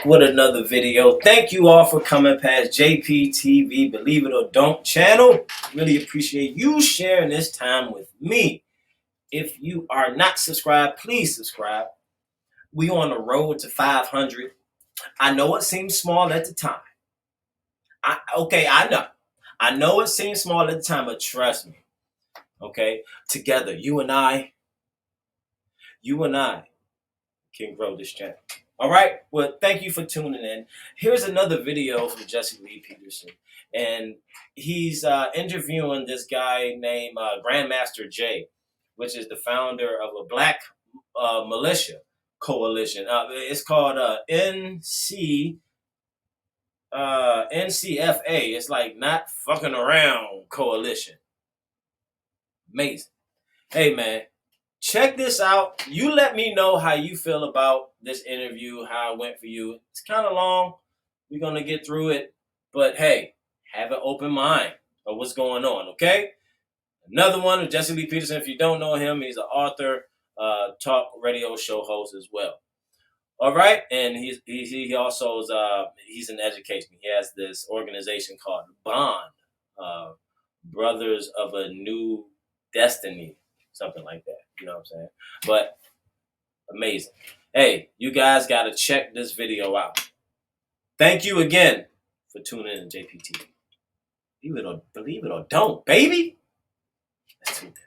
back with another video. Thank you all for coming past JPTV Believe It or Don't channel. Really appreciate you sharing this time with me. If you are not subscribed, please subscribe. We on the road to 500. I know it seems small at the time. I know it seems small at the time, but trust me. Okay, together, you and I can grow this channel. All right. Well, thank you for tuning in. Here's another video from Jesse Lee Peterson, and he's interviewing this guy named Grandmaster Jay, which is the founder of a black militia coalition. It's called NCFA. It's like Not Fucking Around Coalition. Amazing. Hey, man. Check this out. You let me know how you feel about this interview, how it went for you. It's kind of long. We're going to get through it. But hey, have an open mind of what's going on, okay? Another one of Jesse Lee Peterson. If you don't know him, he's an author, talk radio show host as well. All right? And he also is he's in education. He has this organization called Bond, Brothers of a New Destiny. Something like that. You know what I'm saying? But amazing. Hey, you guys got to check this video out. Thank you again for tuning in to JPT. Believe it or don't, baby. Let's do that.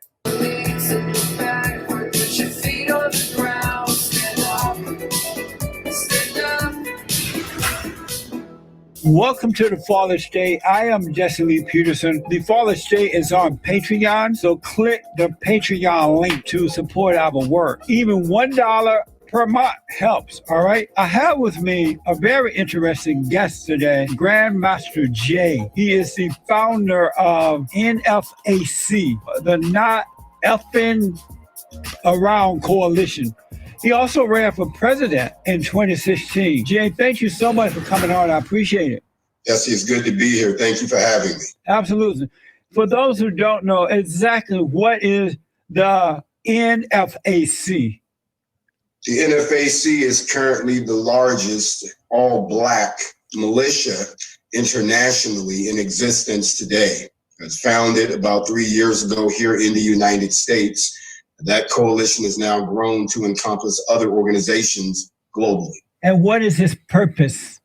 Welcome to the Father's Day. I am Jesse Lee Peterson. The Father's Day is on Patreon, so click the Patreon link to support our work. Even $1 per month helps, all right? I have with me a very interesting guest today, Grandmaster Jay. He is the founder of NFAC, the Not Effing Around Coalition. He also ran for president in 2016. Jay, thank you so much for coming on. I appreciate it. Jesse, it's good to be here. Thank you for having me. Absolutely. For those who don't know exactly what is the NFAC? The NFAC is currently the largest all-black militia internationally in existence today. It was founded about 3 years ago here in the United States. That coalition has now grown to encompass other organizations globally. And what is his purpose?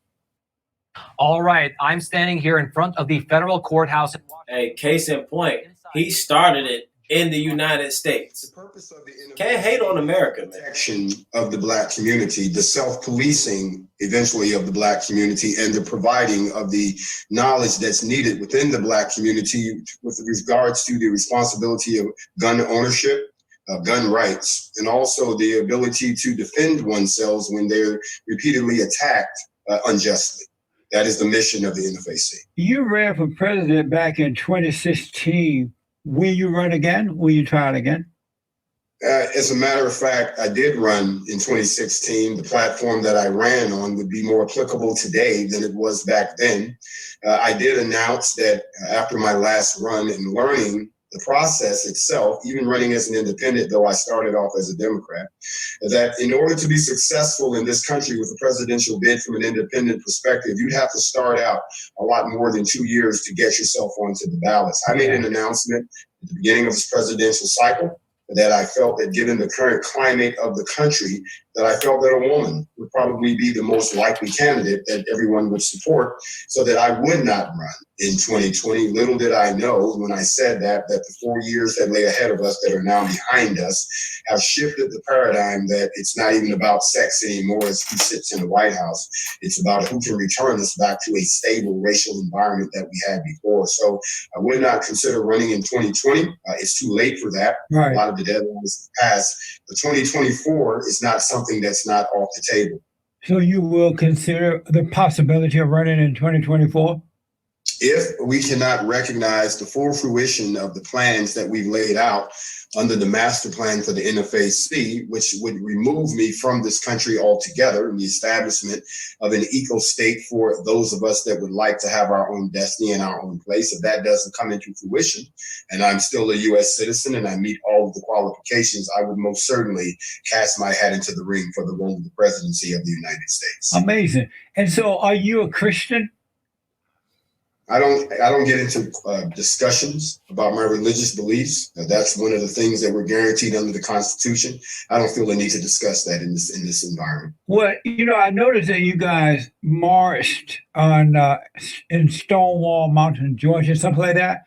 All right, I'm standing here in front of the federal courthouse. Hey, case in point, he started it in the United States. The purpose of the NFAC Can't hate on America, man. Protection of the black community, the self-policing eventually of the black community, and the providing of the knowledge that's needed within the black community with regards to the responsibility of gun ownership, gun rights, and also the ability to defend oneself when they're repeatedly attacked unjustly. That is the mission of the NFAC. You ran for president back in 2016. Will you run again? Will you try it again? As a matter of fact, I did run in 2016. The platform that I ran on would be more applicable today than it was back then. I did announce that after my last run and learning the process itself, even running as an independent, though I started off as a Democrat, that in order to be successful in this country with a presidential bid from an independent perspective, you'd have to start out a lot more than 2 years to get yourself onto the ballots. I made an announcement at the beginning of this presidential cycle that I felt that given the current climate of the country, that I felt that a woman would probably be the most likely candidate that everyone would support, so that I would not run in 2020. Little did I know when I said that the 4 years that lay ahead of us that are now behind us have shifted the paradigm that it's not even about sex anymore as who sits in the White House. It's about who can return us back to a stable racial environment that we had before. So I would not consider running in 2020. It's too late for that. Right. A lot of the deadlines have passed. But 2024 is not something that's not off the table. So you will consider the possibility of running in 2024? If we cannot recognize the full fruition of the plans that we've laid out under the master plan for the NFAC, which would remove me from this country altogether, and the establishment of an eco state for those of us that would like to have our own destiny and our own place, if that doesn't come into fruition, and I'm still a U.S. citizen and I meet all of the qualifications, I would most certainly cast my hat into the ring for the role of the presidency of the United States. Amazing. And so, are you a Christian? I don't get into discussions about my religious beliefs. That's one of the things that we're guaranteed under the Constitution. I don't feel the need to discuss that in this environment. Well, I noticed that you guys marched on in Stonewall Mountain, Georgia, something like that.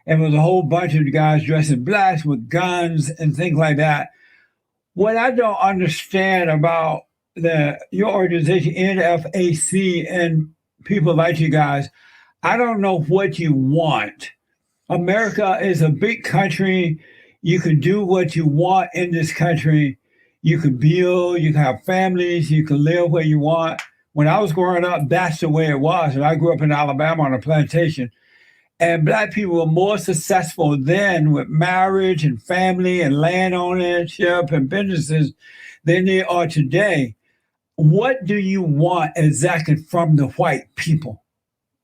And there was a whole bunch of guys dressed in blacks with guns and things like that. What I don't understand about your organization, NFAC, and people like you guys, I don't know what you want. America is a big country. You can do what you want in this country. You can build, you can have families, you can live where you want. When I was growing up, that's the way it was. And I grew up in Alabama on a plantation. And Black people were more successful then with marriage and family and land ownership and businesses than they are today. What do you want exactly from the white people?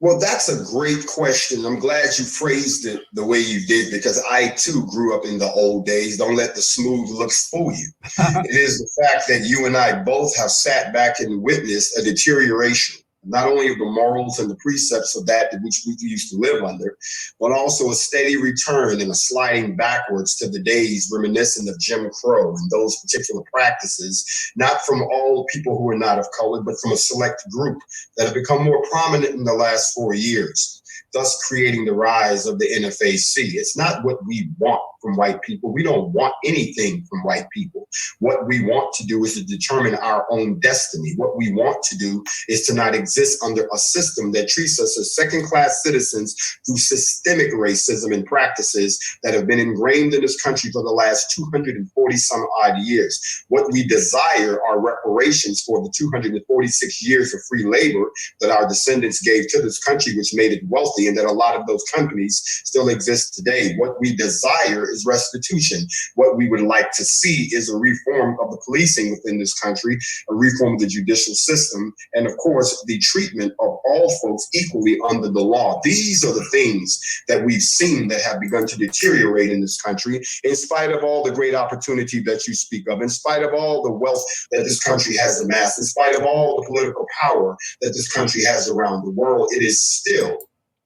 Well, that's a great question. I'm glad you phrased it the way you did, because I too grew up in the old days. Don't let the smooth looks fool you. It is the fact that you and I both have sat back and witnessed a deterioration, not only of the morals and the precepts of that which we used to live under, but also a steady return and a sliding backwards to the days reminiscent of Jim Crow and those particular practices, not from all people who are not of color, but from a select group that have become more prominent in the last 4 years, thus creating the rise of the NFAC. It's not what we want from white people. We don't want anything from white people. What we want to do is to determine our own destiny. What we want to do is to not exist under a system that treats us as second-class citizens through systemic racism and practices that have been ingrained in this country for the last 240 some odd years. What we desire are reparations for the 246 years of free labor that our descendants gave to this country, which made it wealthy, and that a lot of those companies still exist today. What we desire is restitution. What we would like to see is a reform of the policing within this country, a reform of the judicial system, and of course, the treatment of all folks equally under the law. These are the things that we've seen that have begun to deteriorate in this country, in spite of all the great opportunity that you speak of, in spite of all the wealth that this country has amassed, in spite of all the political power that this country has around the world. It is still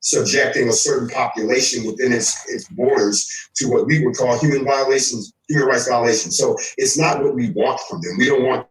subjecting a certain population within its borders to what we would call human violations, human rights violations. So it's not what we want from them. We don't want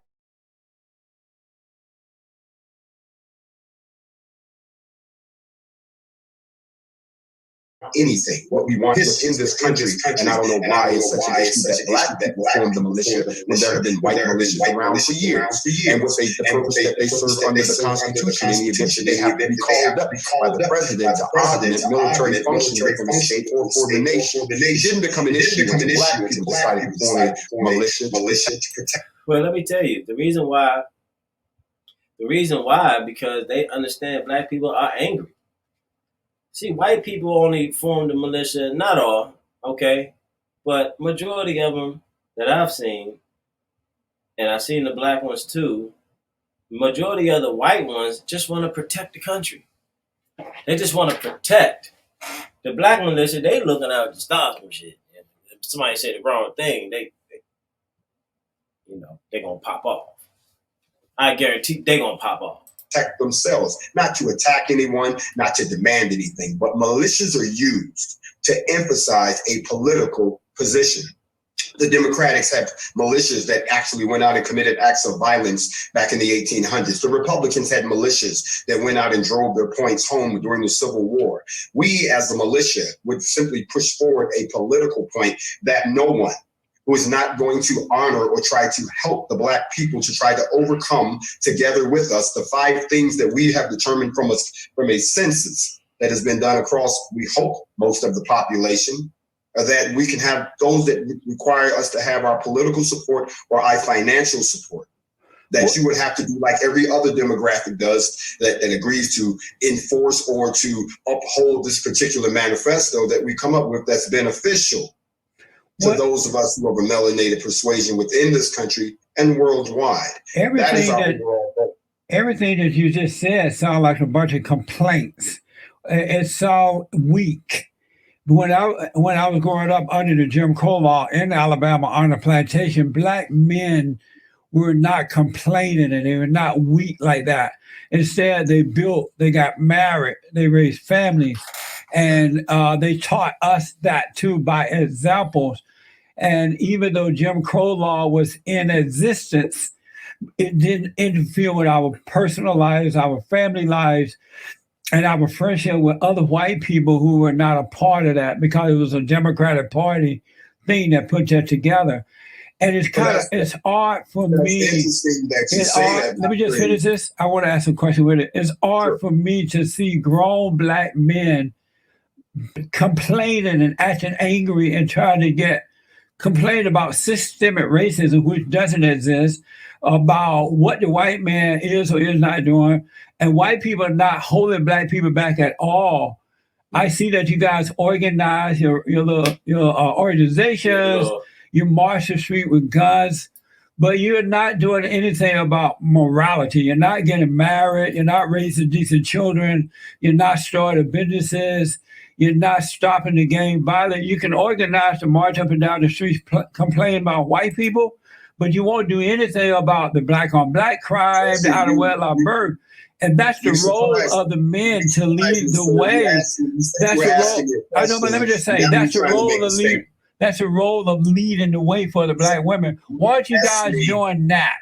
anything. What we want is in this country, and I don't know why it's such an issue that Black people formed the militia when there have been white militias around for years. And what the purpose that they serve under the Constitution, in the event that they have to be called up by the president to augment military function for the state or for the nation. It didn't become an issue until Black people decided to form a militia to protect. Well, let me tell you, the reason why, because they understand Black people are angry. See, white people only form the militia, not all, okay, but majority of them that I've seen, and I've seen the Black ones too, majority of the white ones just want to protect the country. They just want to protect. The Black militia, they looking out to stop some shit. If somebody say the wrong thing, they gonna pop off. I guarantee they gonna pop off. Protect themselves, not to attack anyone, not to demand anything, but militias are used to emphasize a political position. The Democrats had militias that actually went out and committed acts of violence back in the 1800s. The Republicans had militias that went out and drove their points home during the Civil War. We, as the militia, would simply push forward a political point that no one who is not going to honor or try to help the Black people to try to overcome together with us the 5 things that we have determined from a census that has been done across, we hope, most of the population, that we can have those that require us to have our political support or our financial support. that you would have to do like every other demographic does that agrees to enforce or to uphold this particular manifesto that we come up with that's beneficial to those of us who have a melanated persuasion within this country and worldwide. Everything that you just said sounds like a bunch of complaints. It sounds weak. When I was growing up under the Jim Crow law in Alabama on the plantation, Black men were not complaining and they were not weak like that. Instead, they got married, they raised families, and they taught us that too by examples. And even though Jim Crow law was in existence, it didn't interfere with our personal lives, our family lives, and our friendship with other white people who were not a part of that, because it was a Democratic Party thing that put that together. And it's hard for me. Let me just finish this. I want to ask a question with it. It's hard for me to see grown Black men complaining and acting angry and trying to complain about systemic racism, which doesn't exist, about what the white man is or is not doing. And white people are not holding Black people back at all. I see that you guys organize your organizations, you march the street with guns, but you're not doing anything about morality. You're not getting married. You're not raising decent children. You're not starting businesses. You're not stopping the gang violence. You can organize to march up and down the streets, complain about white people, but you won't do anything about the Black on Black crime, the out of wedlock birth. And that's the role of the men to lead the way. That's the role. I know, but let me just say, that's the role of lead. That's the role of leading the way for the Black women. Why aren't you guys doing that?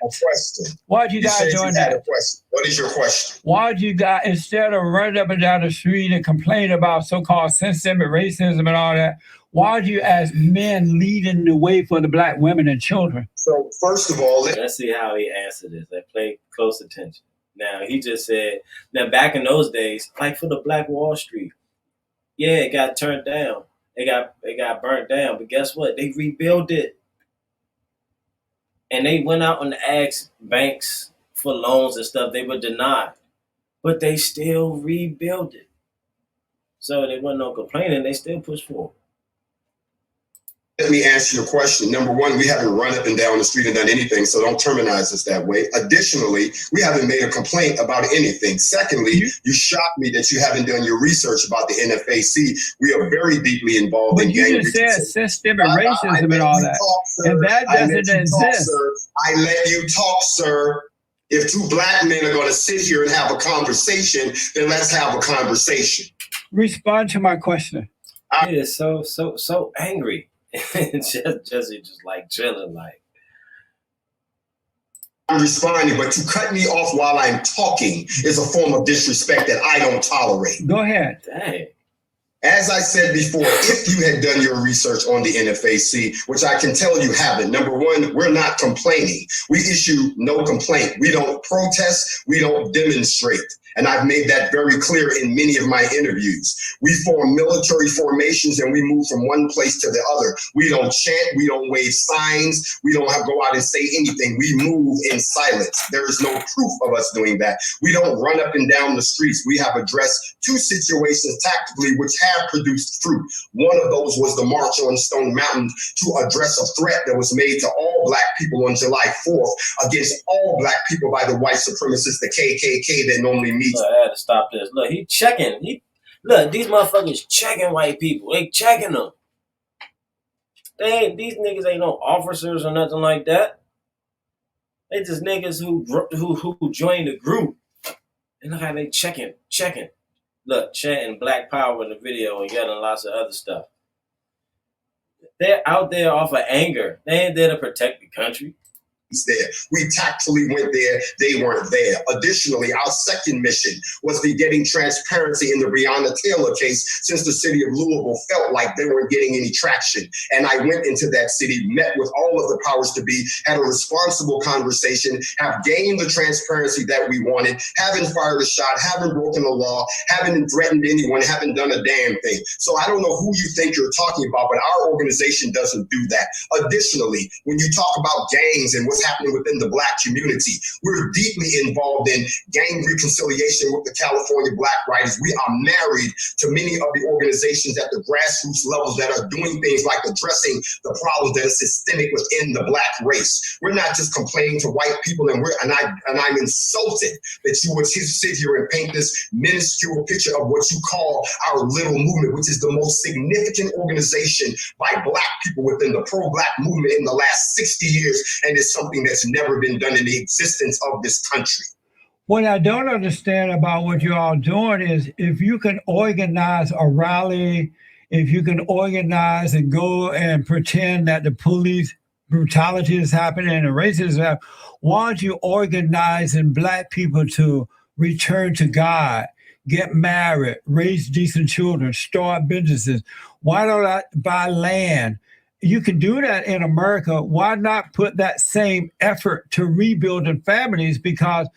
Why aren't you guys doing that? What is your question? Why aren't you guys, instead of running up and down the street and complaining about so-called systemic racism and all that, why aren't you as men leading the way for the Black women and children? So first of all, let's see how he answered this. I pay close attention. Now, he just said, now back in those days, like for the Black Wall Street, yeah, it got turned down. It got burnt down, but guess what? They rebuilt it. And they went out and asked banks for loans and stuff. They were denied, but they still rebuilt it. So there wasn't no complaining. They still pushed forward. Let me answer your question. Number one, we haven't run up and down the street and done anything, so don't terminize us that way. Additionally, we haven't made a complaint about anything. Secondly, you shocked me that you haven't done your research about the NFAC. We are very deeply involved in gang. But you just said systemic racism and all that. And that doesn't exist. I let you talk, sir. If two Black men are going to sit here and have a conversation, then let's have a conversation. Respond to my question. He is so angry. Jesse just like chilling, like. I'm responding, but to cut me off while I'm talking is a form of disrespect that I don't tolerate. Go ahead. Dang. As I said before, if you had done your research on the NFAC, which I can tell you haven't, number one, we're not complaining. We issue no complaint. We don't protest. We don't demonstrate. And I've made that very clear in many of my interviews. We form military formations and we move from one place to the other. We don't chant, we don't wave signs, we don't go out and say anything. We move in silence. There is no proof of us doing that. We don't run up and down the streets. We have addressed two situations tactically which have produced fruit. One of those was the March on Stone Mountain to address a threat that was made to all Black people on July 4th against all Black people by the white supremacists, the KKK that normally meets. Look, I had to stop this. Look, he checking. Look, these motherfuckers checking white people. They checking them. These niggas ain't no officers or nothing like that. They just niggas who joined the group. And look how they checking. Look, chanting Black Power in the video and yelling lots of other stuff. They're out there off of anger. They ain't there to protect the country. There. We tactfully went there. They weren't there. Additionally, our second mission was the getting transparency in the Breonna Taylor case, since the city of Louisville felt like they weren't getting any traction. And I went into that city, met with all of the powers to be, had a responsible conversation, have gained the transparency that we wanted, haven't fired a shot, haven't broken the law, haven't threatened anyone, haven't done a damn thing. So I don't know who you think you're talking about, but our organization doesn't do that. Additionally, when you talk about gangs and what's what's happening within the Black community. We're deeply involved in gang reconciliation with the California Black Writers. We are married to many of the organizations at the grassroots levels that are doing things like addressing the problems that are systemic within the Black race. We're not just complaining to white people, and I'm insulted that you would sit here and paint this minuscule picture of what you call our little movement, which is the most significant organization by Black people within the pro-Black movement in the last 60 years, and it's something that's never been done in the existence of this country. What I don't understand about what you're all doing is if you can organize a rally, if you can organize and go and pretend that the police brutality is happening and racism is happening, why don't you organizing Black people to return to God, get married, raise decent children, start businesses? Why don't I buy land? You can do that in America. Why not put that same effort to rebuilding families? Because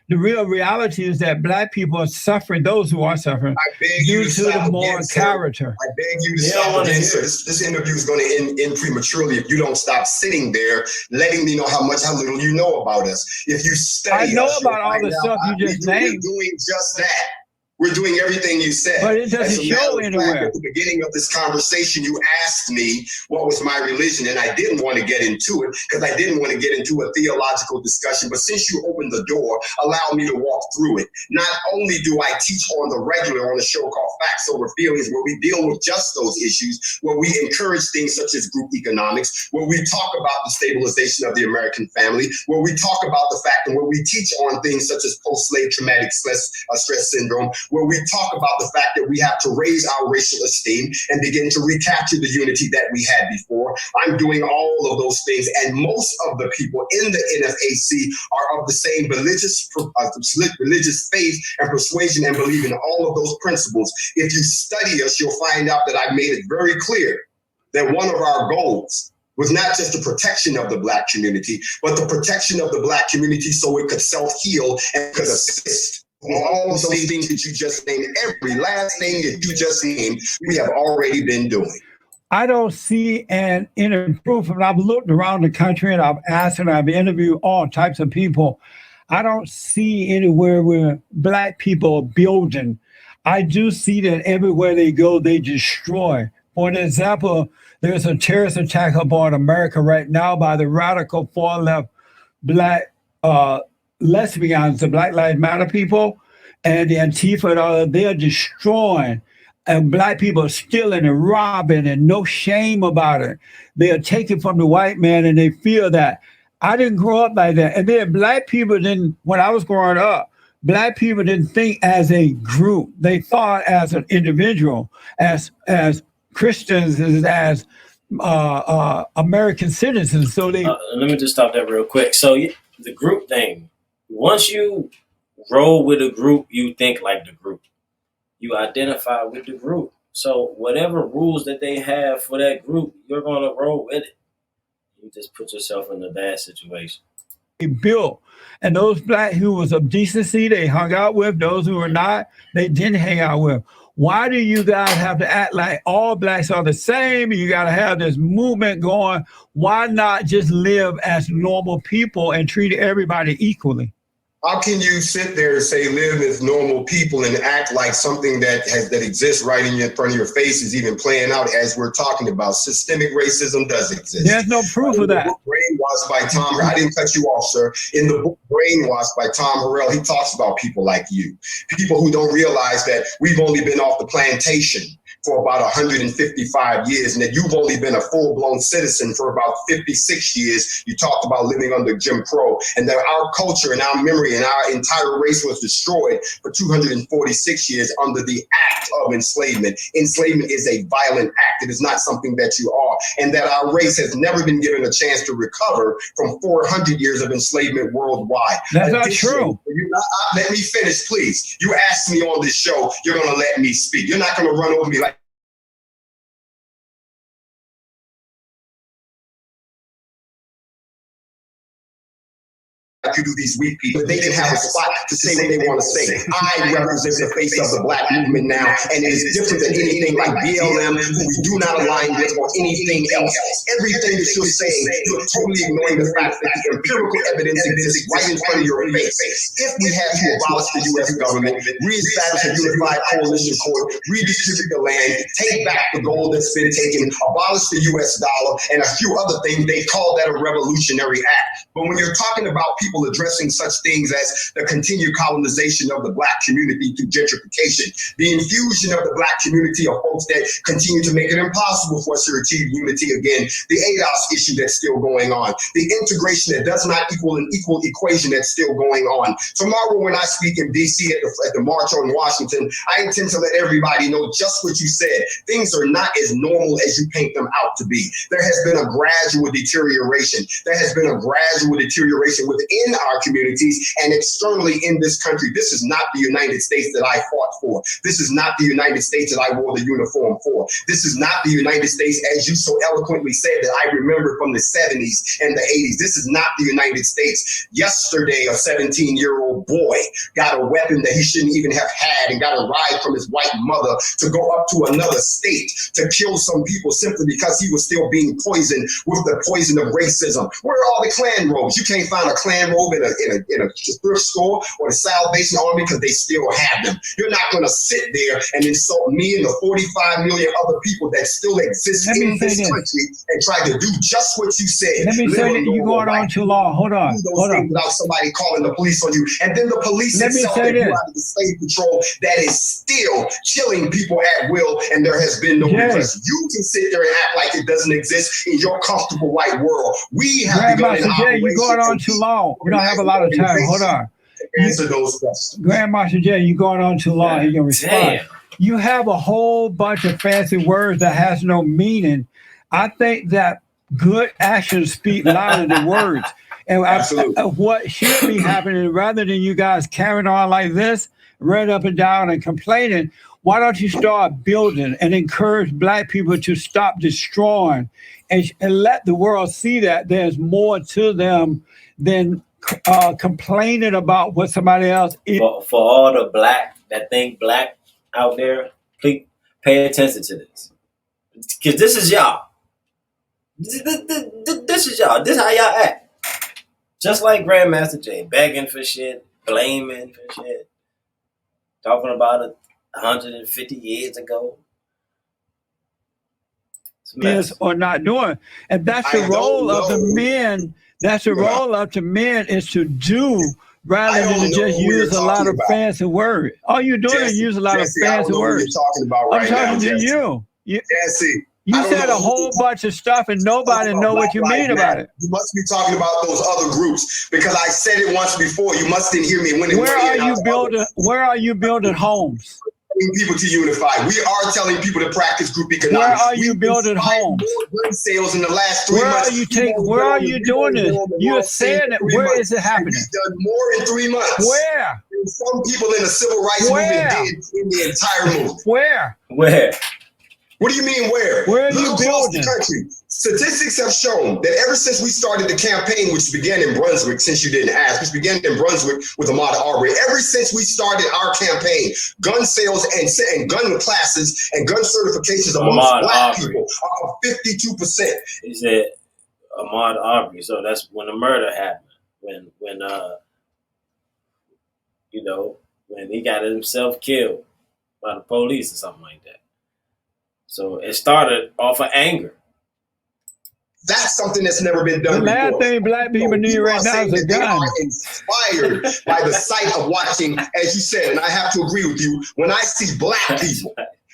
the real reality is that Black people are suffering, those who are suffering, due to the moral character. I beg you to stop again, sir. This interview is going to end prematurely if you don't stop sitting there letting me know how little you know about us. If you study I know about all the stuff you just named. We're doing just that. We're doing everything you said. But it doesn't show anywhere. At the beginning of this conversation, you asked me what was my religion, and I didn't want to get into it because I didn't want to get into a theological discussion. But since you opened the door, allow me to walk through it. Not only do I teach on the regular on a show called Facts Over Feelings, where we deal with just those issues, where we encourage things such as group economics, where we talk about the stabilization of the American family, where we talk about the fact and where we teach on things such as post-slave traumatic stress syndrome, where we talk about the fact that we have to raise our racial esteem and begin to recapture the unity that we had before. I'm doing all of those things, and most of the people in the NFAC are of the same religious faith and persuasion and believe in all of those principles. If you study us, you'll find out that I made it very clear that one of our goals was not just the protection of the Black community, but the protection of the Black community so it could self-heal and could assist. All of those things that you just named, every last thing that you just named, we have already been doing. I don't see an improvement. I've looked around the country and I've asked and I've interviewed all types of people. I don't see anywhere where Black people are building. I do see that everywhere they go, they destroy. For example, there's a terrorist attack upon America right now by the radical far left Black lesbians, the Black Lives Matter people, and the Antifa and all, they're destroying. And Black people are stealing and robbing and no shame about it. They are taking from the white man and they feel that. I didn't grow up like that. And then Black people didn't, when I was growing up, Black people didn't think as a group. They thought as an individual, as Christians, as American citizens. So they. Let me just stop that real quick. So the group thing, once you roll with a group, you think like the group. You identify with the group. So whatever rules that they have for that group, you're going to roll with it. You just put yourself in a bad situation. They built. And those Black who was of decency, they hung out with. Those who were not, they didn't hang out with. Why do you guys have to act like all Blacks are the same? You got to have this movement going. Why not just live as normal people and treat everybody equally? How can you sit there and say live as normal people and act like something that exists right in front of your face is even playing out as we're talking about? Systemic racism does exist. There's no proof of that. Brainwashed by Tom. I didn't cut you off, sir. In the book Brainwashed by Tom Harrell, he talks about people like you, people who don't realize that we've only been off the plantation for about 155 years, and that you've only been a full-blown citizen for about 56 years. You talked about living under Jim Crow, and that our culture and our memory and our entire race was destroyed for 246 years under the act of enslavement. Enslavement is a violent act. It is not something that you are, and that our race has never been given a chance to recover from 400 years of enslavement worldwide. That's not true. Let me finish, please. You asked me on this show, you're going to let me speak. You're not going to run over me like you do these weak people. They didn't have a spot to say what they want to say. I represent the face of the Black movement now, and it is different than anything like BLM, who we do not align with, or anything else. Everything that you're saying, you're totally ignoring the fact that the empirical evidence exists right in front of your face. If we had to abolish the U.S. government, reestablish a unified coalition court, redistribute the land, take back the gold that's been taken, abolish the U.S. dollar, and a few other things, they call that a revolutionary act. But when you're talking about people addressing such things as the continued colonization of the Black community through gentrification, the infusion of the Black community of folks that continue to make it impossible for us to achieve unity again, the ADOS issue that's still going on, the integration that does not equal an equal equation that's still going on. Tomorrow when I speak in D.C. at the March on Washington, I intend to let everybody know just what you said. Things are not as normal as you paint them out to be. There has been a gradual deterioration. There has been a gradual deterioration within our communities and externally in this country. This is not the United States that I fought for. This is not the United States that I wore the uniform for. This is not the United States, as you so eloquently said, that I remember from the 70s and the 80s. This is not the United States. Yesterday, a 17-year-old boy got a weapon that he shouldn't even have had and got a ride from his white mother to go up to another state to kill some people simply because he was still being poisoned with the poison of racism. Where are all the Klan robes? You can't find a Klan robe in a thrift store or the Salvation Army because they still have them. You're not going to sit there and insult me and the 45 million other people that still exist in this country and try to do just what you said. Let me say that you're going on too long. Hold on. Without somebody calling the police on you. And then the police itself that you out of the state patrol that is still killing people at will, and there has been no reverse. You can sit there and act like it doesn't exist in your comfortable white world. We have begun an operation. You're going on too long. We don't have a lot of time. Hold on. Answer those questions. Grandmaster Jay, you're going on too long. You're going to respond. Damn. You have a whole bunch of fancy words that has no meaning. I think that good actions speak louder than words. And what should be happening, rather than you guys carrying on like this, right up and down and complaining, why don't you start building and encourage Black people to stop destroying and let the world see that there's more to them than complaining about what somebody else is. For all the Black that think Black out there, please pay attention to this. Because this is y'all. This is y'all. This is how y'all act. Just like Grandmaster Jay, begging for shit, blaming for shit, talking about it 150 years ago. Yes, or not doing. And that's the role of the men. That's the role of the men, is to do rather than to just use a lot of fancy words. All you're doing is use a lot of fancy words. I'm talking to you. Jesse. You said a whole bunch of stuff and nobody know what you mean about it. You must be talking about those other groups because I said it once before. You must didn't hear me when it Where are you building homes? People to unify. We are telling people to practice group economics. Where are you building homes? Gun sales in the last 3 months. Where are you doing this? You're saying it. Where is it happening? We've done more in 3 months. Where? Some people in the civil rights movement did in the entire movement. Where? What do you mean where? Where are you Look across the country. Statistics have shown that ever since we started the campaign, which began in Brunswick, since you didn't ask, which began in Brunswick with Ahmaud Arbery, ever since we started our campaign, gun sales and gun classes and gun certifications amongst Black people are 52%. He said Ahmaud Arbery, so that's when the murder happened. When he got himself killed by the police or something like that. So it started off of anger. That's something that's never been done before. The last thing Black people need right now is a gun. They are inspired by the sight of watching, as you said, and I have to agree with you, when I see Black people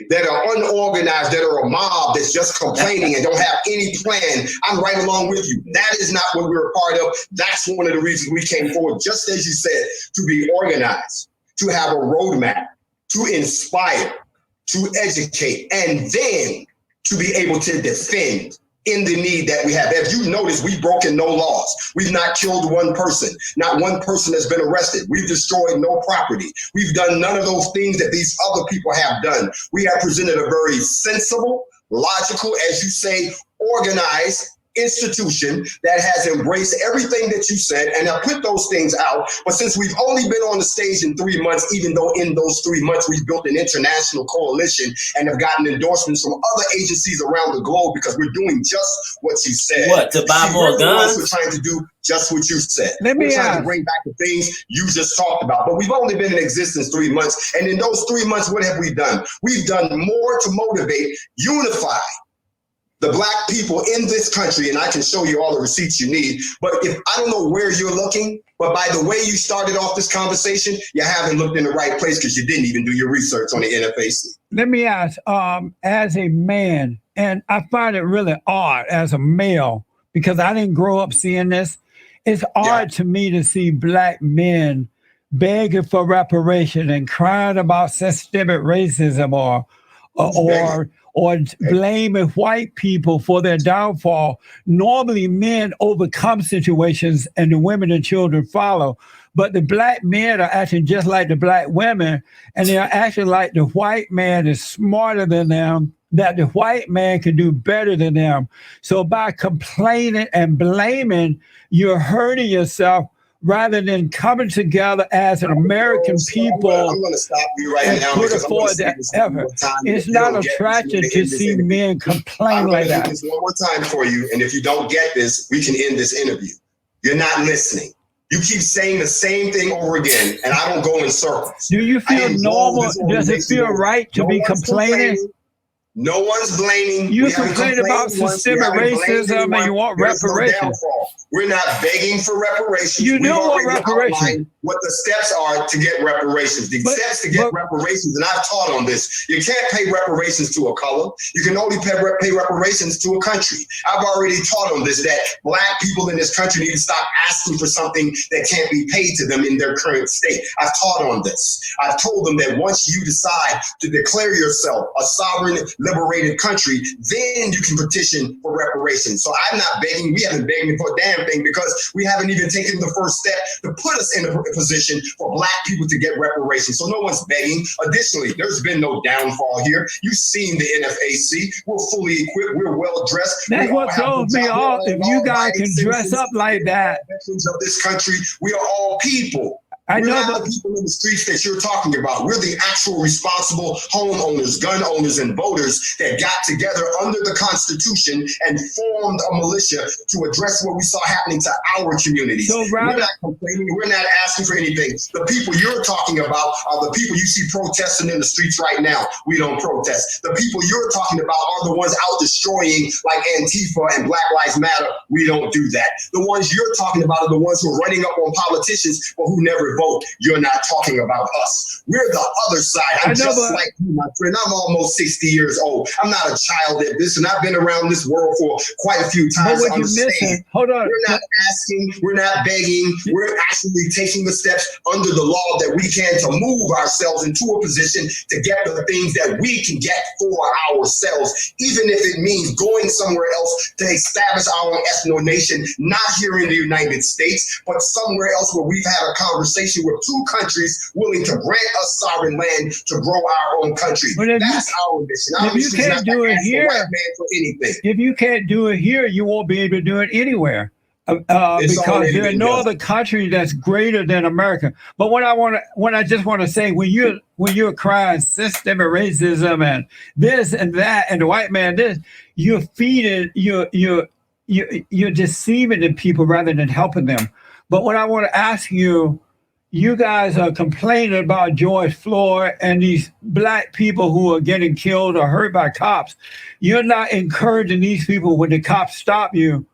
that are unorganized, that are a mob that's just complaining and don't have any plan, I'm right along with you. That is not what we're a part of. That's one of the reasons we came forward, just as you said, to be organized, to have a roadmap, to inspire, to educate, and then to be able to defend in the need that we have. As you notice, we've broken no laws. We've not killed one person. Not one person has been arrested. We've destroyed no property. We've done none of those things that these other people have done. We have presented a very sensible, logical, as you say, organized, institution that has embraced everything that you said and have put those things out. But since we've only been on the stage in 3 months, even though in those 3 months we've built an international coalition and have gotten endorsements from other agencies around the globe because we're doing just what you said. What, to buy more guns? We're trying to do just what you said. We're trying to bring back the things you just talked about. But we've only been in existence 3 months. And in those 3 months, what have we done? We've done more to motivate, unify the Black people in this country. And I can show you all the receipts you need. But if I don't know where you're looking, but by the way you started off this conversation, you haven't looked in the right place because you didn't even do your research on the NFAC. Let me ask, as a man, and I find it really odd as a male, because I didn't grow up seeing this. It's odd to me to see Black men begging for reparation and crying about systemic racism or blaming white people for their downfall. Normally, men overcome situations and the women and children follow. But the Black men are acting just like the Black women, and they're acting like the white man is smarter than them, that the white man can do better than them. So by complaining and blaming, you're hurting yourself rather than coming together as an American people. I'm going to stop you right now because forward that effort. It's not attractive to see men complain like that. I'm going to do this one more time for you, and if you don't get this, we can end this interview. You're not listening. You keep saying the same thing over again, and I don't go in circles. Do you feel normal? Does it feel right to be complaining? No one's blaming. You complain about systemic racism and you want reparations. We're not begging for reparations. You know what reparations? What the steps are to get reparations. The steps to get reparations, and I've taught on this. You can't pay reparations to a color. You can only pay reparations to a country. I've already taught on this, that Black people in this country need to stop asking for something that can't be paid to them in their current state. I've taught on this. I've told them that once you decide to declare yourself a sovereign, liberated country, then you can petition for reparations. So I'm not begging. We haven't begged for a damn thing because we haven't even taken the first step to put us in a position for Black people to get reparations. So no one's begging. Additionally, there's been no downfall here. You've seen the NFAC. We're fully equipped. We're well dressed. That's what throws me off. If you guys can dress up like that. Veterans of this country, we are all people. I know the people in the streets that you're talking about. We're the actual responsible homeowners, gun owners, and voters that got together under the Constitution and formed a militia to address what we saw happening to our communities. So we're not complaining. We're not asking for anything. The people you're talking about are the people you see protesting in the streets right now. We don't protest. The people you're talking about are the ones out destroying, like Antifa and Black Lives Matter. We don't do that. The ones you're talking about are the ones who are running up on politicians but who never vote. You're not talking about us. We're the other side. I'm just like you, my friend. I'm almost 60 years old. I'm not a child at this, and I've been around this world for quite a few times. But what you missing? Hold on. We're not asking. We're not begging. We're actually taking the steps under the law that we can to move ourselves into a position to get the things that we can get for ourselves, even if it means going somewhere else to establish our own ethno nation, not here in the United States, but somewhere else where we've had a conversation with two countries willing to grant us sovereign land to grow our own country. That's our mission. If you can't do it here, if you can't do it here, you won't be able to do it anywhere. Because there's no other country that's greater than America. But what I just want to say, when you're crying systemic racism and this and that and the white man this, you're feeding, you're deceiving the people rather than helping them. But what I want to ask you. You guys are complaining about George Floyd and these Black people who are getting killed or hurt by cops. You're not encouraging these people when the cops stop you.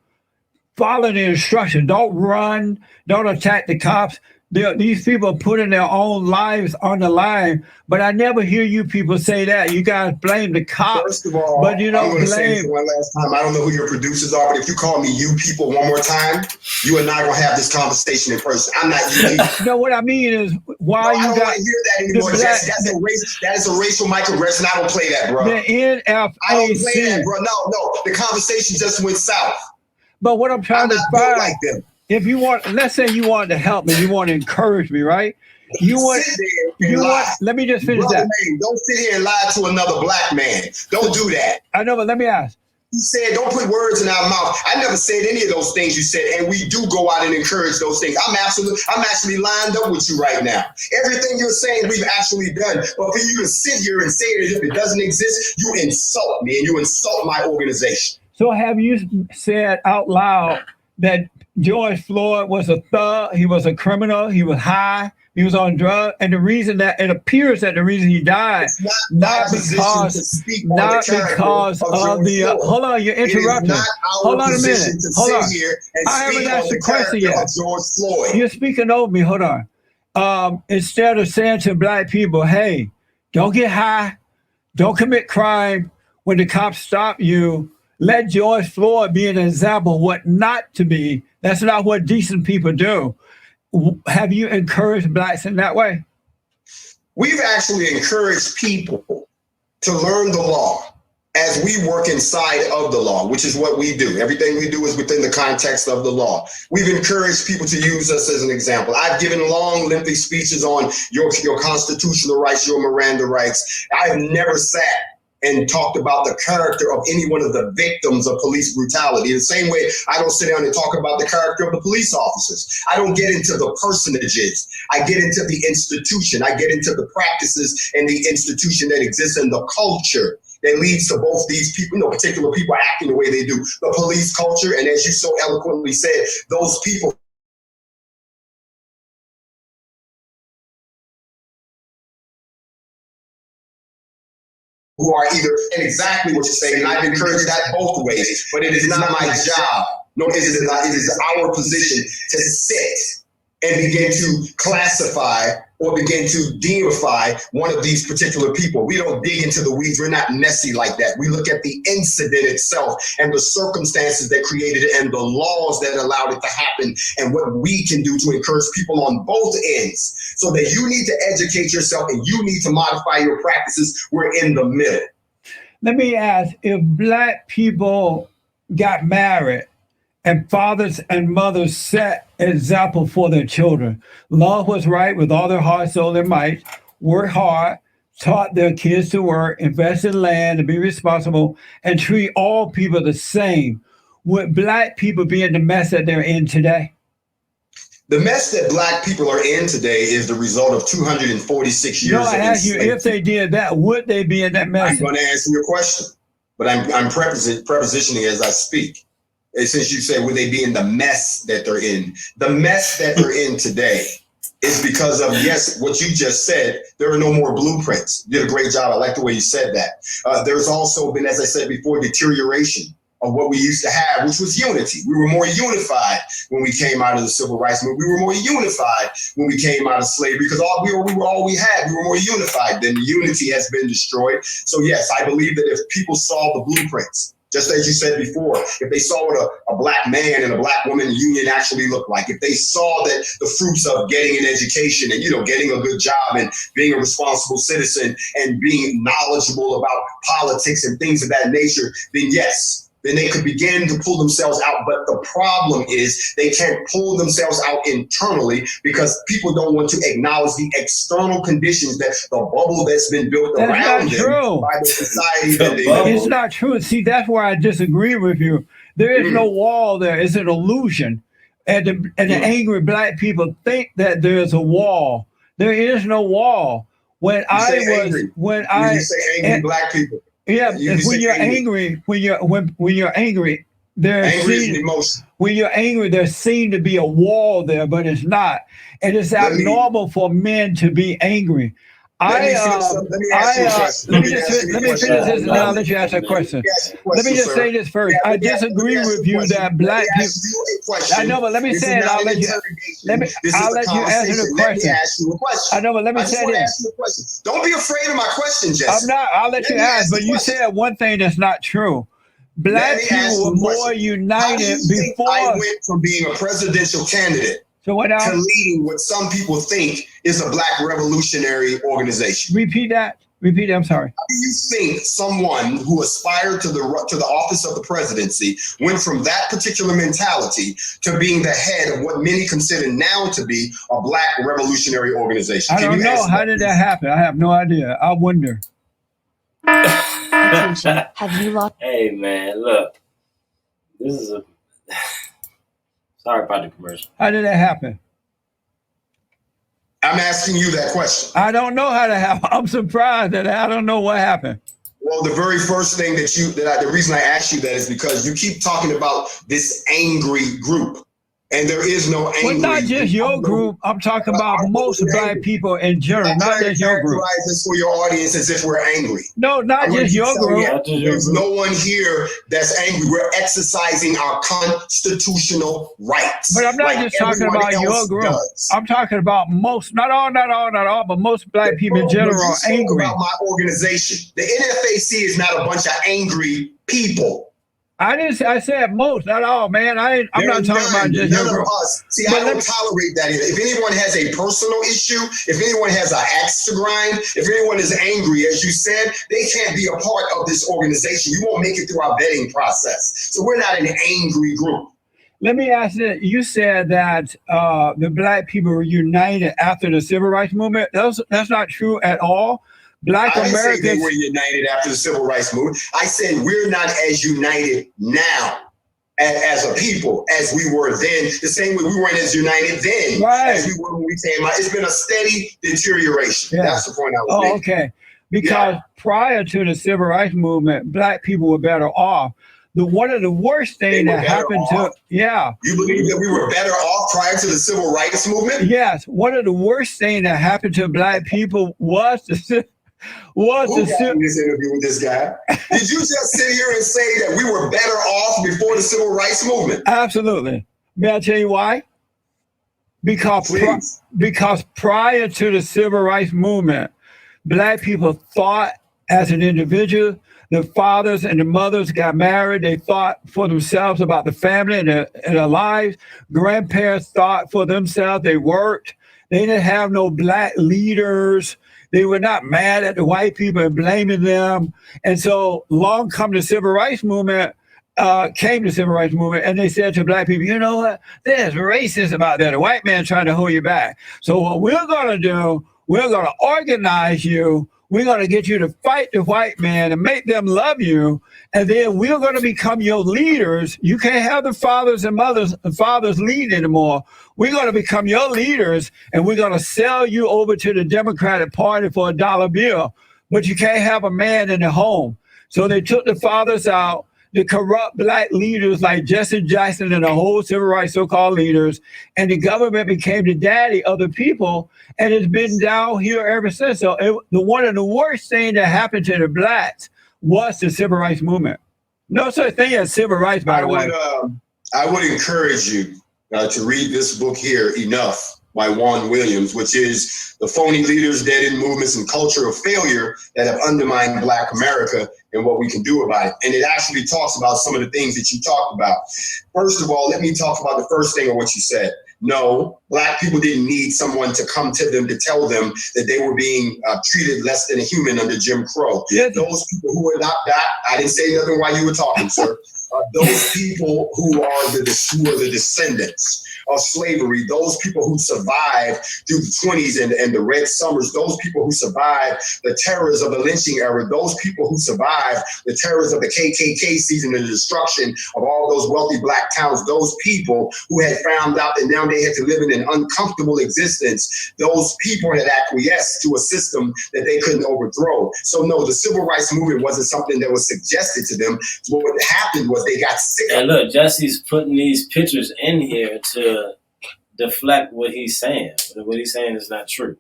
Follow the instructions. Don't run. Don't attack the cops. These people are putting their own lives on the line, but I never hear you people say that. You guys blame the cops. First of all, but you don't I'm going to say this one last time. I don't know who your producers are, but if you call me you people one more time, you and I are going to have this conversation in person. I'm not you people. No, what I mean is why you don't want to hear that anymore. That is a racial microaggression. I don't play that, bro. The NFAC. I don't play that, bro. No. The conversation just went south. But what I'm trying to find, like them. If you want, let's say you want to help me, you want to encourage me, right? Let me just finish that. Man, don't sit here and lie to another Black man. Don't do that. I know, but let me ask. you said, don't put words in our mouth. I never said any of those things you said, and we do go out and encourage those things. I'm actually lined up with you right now. Everything you're saying, we've actually done. But for you to sit here and say it as if it doesn't exist, you insult me and you insult my organization. So have you said out loud that George Floyd was a thug, he was a criminal, he was high, he was on drugs, and the reason that it appears that the reason he died, not because of the hold on, you're interrupting. Hold on a minute. Hold on. I haven't asked the question yet. George Floyd. You're speaking over me. Hold on. Instead of saying to black people, hey, don't get high, don't commit crime when the cops stop you, let George Floyd be an example of what not to be. That's not what decent people do. Have you encouraged blacks in that way? We've actually encouraged people to learn the law as we work inside of the law, which is what we do. Everything we do is within the context of the law. We've encouraged people to use us as an example. I've given long, lengthy speeches on your constitutional rights, your Miranda rights. I've never sat and talked about the character of any one of the victims of police brutality. The same way I don't sit down and talk about the character of the police officers. I don't get into the personages. I get into the institution. I get into the practices and the institution that exists in the culture that leads to both these people, particular people acting the way they do. The police culture, and as you so eloquently said, those people who are either, and exactly what you're saying, and I've encouraged that both ways, but it is not my job, nor is it not, it is our position to sit and begin to classify or begin to deify one of these particular people. We don't dig into the weeds. We're not messy like that. We look at the incident itself and the circumstances that created it and the laws that allowed it to happen and what we can do to encourage people on both ends so that you need to educate yourself and you need to modify your practices. We're in the middle. Let me ask, if black people got married and fathers and mothers set example for their children, love what's right with all their heart, soul, and might, work hard, taught their kids to work, invest in land, to be responsible, and treat all people the same, would black people be in the mess that they're in today? The mess that black people are in today is the result of 246 years of I asked you, if they did that, would they be in that mess? I'm going to answer your question, but I'm prepositioning as I speak. And since you say, would they be in the mess that they're in? The mess that they're in today is because of, yes, what you just said, there are no more blueprints. You did a great job. I like the way you said that. There's also been, as I said before, deterioration of what we used to have, which was unity. We were more unified when we came out of the civil rights movement. We were more unified when we came out of slavery because we were all we had. We were more unified. Then the unity has been destroyed. So yes, I believe that if people saw the blueprints, just as you said before, if they saw what a black man and a black woman union actually looked like, if they saw that the fruits of getting an education and, getting a good job and being a responsible citizen and being knowledgeable about politics and things of that nature, then yes, then they could begin to pull themselves out. But the problem is they can't pull themselves out internally because people don't want to acknowledge the external conditions, that the bubble that's been built around them by the society that they live in. It's not true. See, that's where I disagree with you. There is no wall there. It's an illusion. And the angry black people think that there is a wall. There is no wall. When you say angry black people. Yeah, when you're angry, when you're angry, when you're angry, there's seen to be a wall there, but it's not, and it's abnormal for men to be angry. Let me finish this and then I'll let you ask a question. Let me just say this first. I disagree with you that black people. I know, but let me say it. I'll let you answer the question. I know, but let me say this. Don't be afraid of my question, Jesse. I'm not. I'll let you ask, but you said one thing that's not true. Black people were more united before. I went from being a presidential candidate to leading what some people think is a black revolutionary organization. Repeat that. I'm sorry. How do you think someone who aspired to the office of the presidency went from that particular mentality to being the head of what many consider now to be a black revolutionary organization? I don't know. How did that happen? I have no idea. I wonder. Attention, have you lost? Hey, man, look. This is a... Sorry about the commercial. How did that happen? I'm asking you that question. I don't know how to happen. I'm surprised that I don't know what happened. Well, the very first thing the reason I asked you that is because you keep talking about this angry group. And there is no angry. Well, not just your group. I'm talking about most Black people in general, not just your group. This for your audience as if we're angry. No, not just your group. There's no one here that's angry. We're exercising our constitutional rights. But I'm not just talking about your group. I'm talking about most, not all, but most Black people in general are angry. About my organization. The NFAC is not a bunch of angry people. I said most, not all, man. I'm not talking about just your group. See, I don't tolerate that either. If anyone has a personal issue, if anyone has an axe to grind, if anyone is angry, as you said, they can't be a part of this organization. You won't make it through our vetting process. So we're not an angry group. Let me ask you, you said that the Black people were united after the Civil Rights Movement. That's not true at all. Black Americans. I didn't say they were united after the Civil Rights Movement. I said we're not as united now as a people as we were then. The same way we weren't as united then as we were when we came out. It's been a steady deterioration. Yeah. That's the point I was making. Okay. Because prior to the Civil Rights Movement, Black people were better off. One of the worst things that happened You believe that we were better off prior to the Civil Rights Movement? Yes. One of the worst things that happened to Black people was the this interview with this guy? Did you just sit here and say that we were better off before the Civil Rights Movement? Absolutely. May I tell you why? Because prior to the Civil Rights Movement, Black people thought as an individual. The fathers and the mothers got married. They thought for themselves about the family and their lives. Grandparents thought for themselves. They worked. They didn't have no Black leaders. They were not mad at the white people and blaming them. And so long come the Civil Rights Movement, and they said to Black people, you know what? There's racism out there. The white man trying to hold you back. So what we're going to do, we're going to organize you. We're going to get you to fight the white man and make them love you. And then we're going to become your leaders. You can't have the fathers and mothers and fathers lead anymore. We're going to become your leaders, and we're going to sell you over to the Democratic Party for $1 bill. But you can't have a man in the home. So they took the fathers out, the corrupt Black leaders like Jesse Jackson and the whole civil rights so-called leaders, and the government became the daddy of the people, and it's been down here ever since. So one of the worst things that happened to the Blacks was the Civil Rights Movement. No such thing as civil rights, by the way. I would encourage you to read this book here, Enough, by Juan Williams, which is The Phony Leaders, Dead-End Movements, and Culture of Failure that have undermined Black America and what we can do about it. And it actually talks about some of the things that you talked about. First of all, let me talk about the first thing of what you said. No, Black people didn't need someone to come to them to tell them that they were being treated less than a human under Jim Crow. Yeah. Those people who were not that, I didn't say nothing while you were talking, sir. Those people who are the descendants of slavery, those people who survived through the 20s and the Red Summers, those people who survived the terrors of the lynching era, those people who survived the terrors of the KKK season and the destruction of all those wealthy Black towns, those people who had found out that now they had to live in an uncomfortable existence, those people had acquiesced to a system that they couldn't overthrow. So no, the Civil Rights Movement wasn't something that was suggested to them. So what happened was they got sick. And look, Jesse's putting these pictures in here to deflect what he's saying. What he's saying is not true.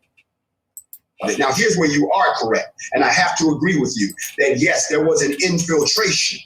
Now, here's where you are correct. And I have to agree with you that, yes, there was an infiltration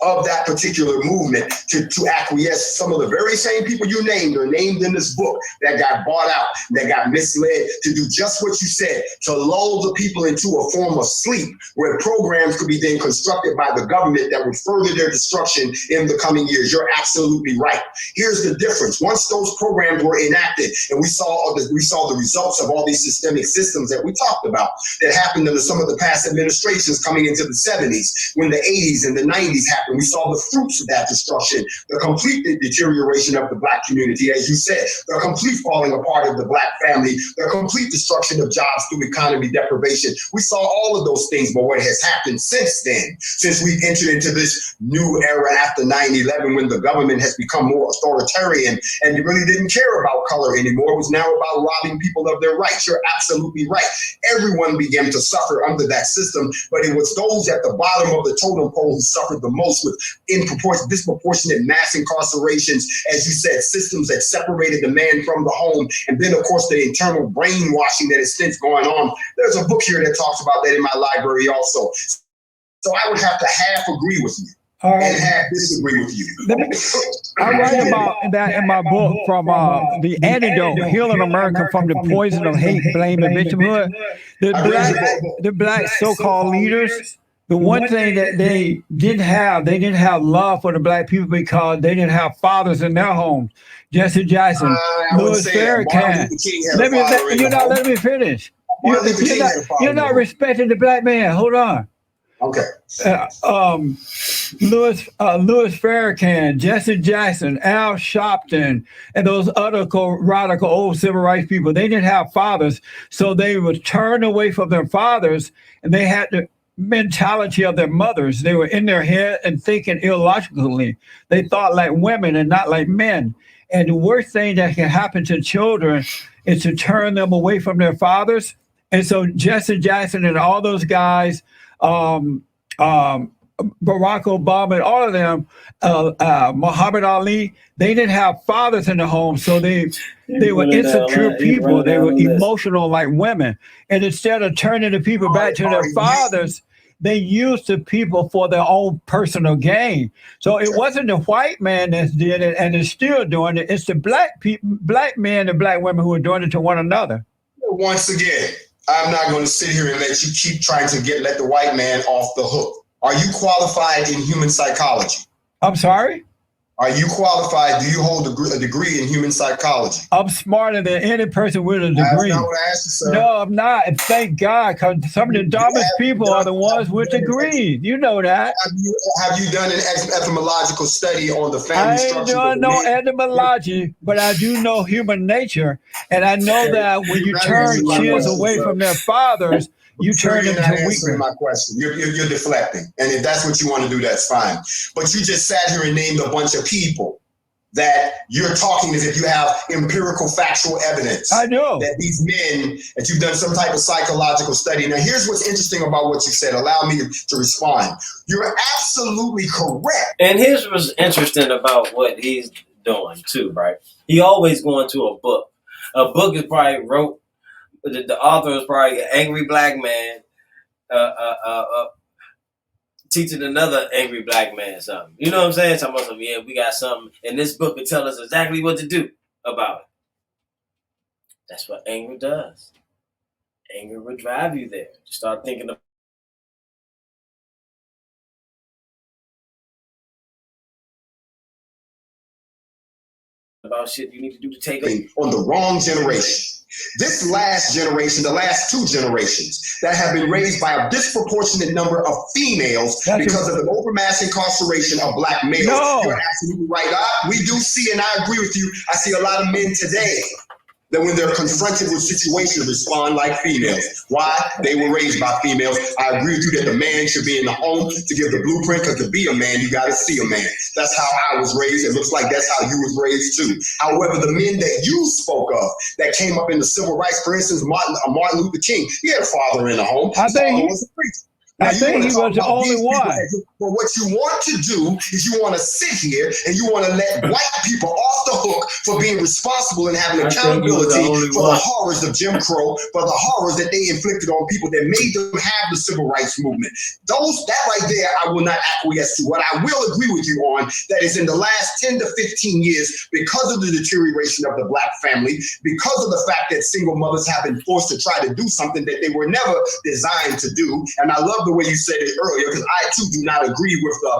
of that particular movement to acquiesce. Some of the very same people you named are named in this book that got bought out, that got misled to do just what you said, to lull the people into a form of sleep where programs could be then constructed by the government that would further their destruction in the coming years. You're absolutely right. Here's the difference. Once those programs were enacted and we saw the results of all these systemic systems that we talked about that happened under some of the past administrations coming into the 70s, when the 80s and the 90s happened, happened. We saw the fruits of that destruction, the complete deterioration of the Black community, as you said, the complete falling apart of the Black family, the complete destruction of jobs through economy deprivation. We saw all of those things, but what has happened since then, since we've entered into this new era after 9/11, when the government has become more authoritarian and really didn't care about color anymore, it was now about robbing people of their rights. You're absolutely right. Everyone began to suffer under that system, but it was those at the bottom of the totem pole who suffered the most, with disproportionate mass incarcerations, as you said, systems that separated the man from the home, and then of course the internal brainwashing that has since going on. There's a book here that talks about that in my library also. So I would have to half agree with you. And half disagree with you. I write about that in my book, from The Antidote, Healing America from the Poison of Hate, Blame, and Victimhood. The black so-called leaders, the one thing that they didn't have love for the Black people, because they didn't have fathers in their homes. Jesse Jackson, Louis Farrakhan. Let me finish. You're not respecting the Black man. Hold on. Okay. Louis Farrakhan, Jesse Jackson, Al Sharpton, and those other radical old civil rights people, they didn't have fathers, so they would turn away from their fathers, and they had the mentality of their mothers. They were in their head and thinking illogically. They thought like women and not like men. And the worst thing that can happen to children is to turn them away from their fathers. And so Jesse Jackson and all those guys, Barack Obama and all of them, Muhammad Ali, they didn't have fathers in the home, so they were insecure people. They were emotional like women. And instead of turning the people back to their fathers, they used the people for their own personal gain. So it wasn't the white man that did it and is still doing it. It's the black people, black men and black women who are doing it to one another. Once again, I'm not going to sit here and let you keep trying to let the white man off the hook. Are you qualified in human psychology? I'm sorry? Are you qualified? Do you hold a degree in human psychology? I'm smarter than any person with a degree. That's not what I asked you, sir. No, I'm not. And thank God, because some of the dumbest people are the ones with degrees. You know that. Have you done an etymological study on the family structure? I ain't doing no etymology, but I do know human nature. And I know that when you turn kids away from their fathers, you turn them to weakness. My question. You're deflecting. And if that's what you want to do, that's fine. But you just sat here and named a bunch of people that you're talking as if you have empirical factual evidence. I know. That these men, that you've done some type of psychological study. Now, here's what's interesting about what you said. Allow me to respond. You're absolutely correct. And here's what's interesting about what he's doing too, right? He always going to a book. A book is probably wrote, the author is probably an angry black man teaching another angry black man something. You know what I'm saying? Talking about something, yeah, we got something, and this book will tell us exactly what to do about it. That's what anger does. Anger will drive you there. You start thinking about shit you need to do to take it on the wrong generation. This last generation, the last two generations that have been raised by a disproportionate number of females because of the overmass incarceration of black males. No. You're absolutely right. We do see, and I agree with you, I see a lot of men today that when they're confronted with situations respond like females. Why? They were raised by females. I agree with you that the man should be in the home to give the blueprint, because to be a man, you got to see a man. That's how I was raised. It looks like that's how you was raised too. However, the men that you spoke of that came up in the civil rights, for instance, Martin Luther King, he had a father in the home. I think he was a preacher. I think he was the only one. But what you want to do is you want to sit here and you want to let white people off the hook for being responsible and having accountability for the horrors of Jim Crow, for the horrors that they inflicted on people that made them have the civil rights movement. That right there, I will not acquiesce to. What I will agree with you on, that is in the last 10 to 15 years, because of the deterioration of the black family, because of the fact that single mothers have been forced to try to do something that they were never designed to do. And I love the way you said it earlier, because I too do not agree with the